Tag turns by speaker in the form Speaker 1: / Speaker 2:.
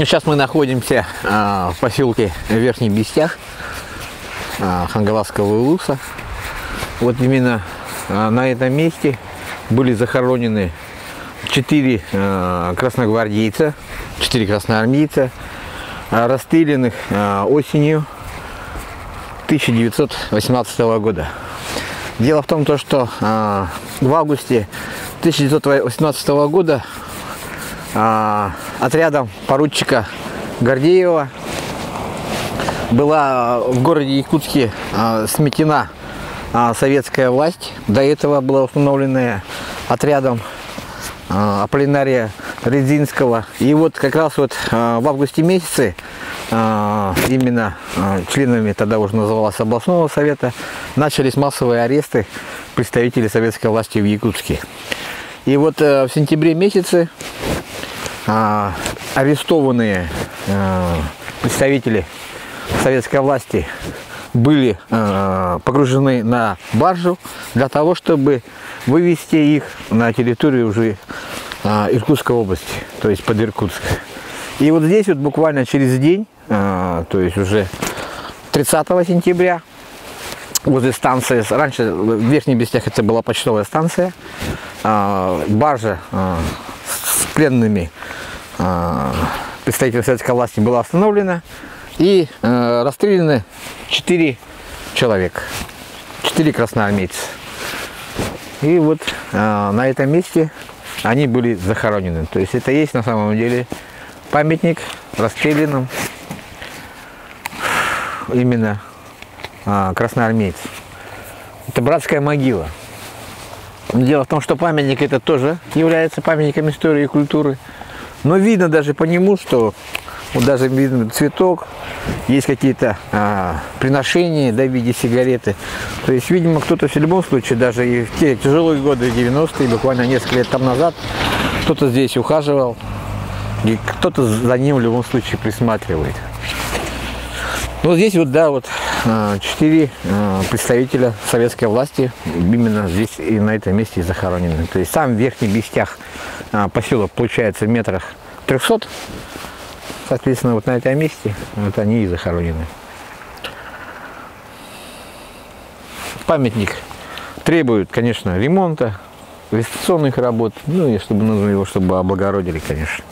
Speaker 1: Сейчас мы находимся в поселке Верхний Бестях Хангаласского улуса. Вот именно на этом месте были захоронены 4 красногвардейца, 4 красноармейца, расстрелянных осенью 1918 года. Дело в том, что в августе 1918 года отрядом поручика Гордеева была в городе Якутске сметена советская власть. До этого была установлена отрядом Аполлинария Редзинского. И вот как раз вот в августе месяце именно членами, тогда уже называлось, областного совета, начались массовые аресты представителей советской власти в Якутске. И вот в сентябре месяце арестованные представители советской власти были погружены на баржу для того, чтобы вывести их на территорию уже Иркутской области, то есть под Иркутск. И вот здесь вот буквально через день, то есть уже 30 сентября, возле станции, раньше в Верхних Бестях это была почтовая станция, баржа с пленными представителей советской власти была остановлена и расстреляны 4 человека, 4 красноармейца. И вот на этом месте они были захоронены. То есть это есть на самом деле памятник расстрелянным именно красноармейцам. Это братская могила. Дело в том, что памятник это тоже является памятником истории и культуры. Но видно даже по нему, что вот даже видно цветок, есть какие-то приношения, да, в виде сигареты. То есть, видимо, кто-то в любом случае, даже и в те тяжелые годы, 90-е, буквально несколько лет там назад, кто-то здесь ухаживал, и кто-то за ним в любом случае присматривает. Вот здесь вот, да, вот 4 представителя советской власти именно здесь и на этом месте захоронены. То есть сам Верхний Бестях поселок получается в метрах 300. Соответственно, вот на этом месте вот они и захоронены. Памятник требует, конечно, ремонта, реставрационных работ, ну и чтобы его облагородили, конечно.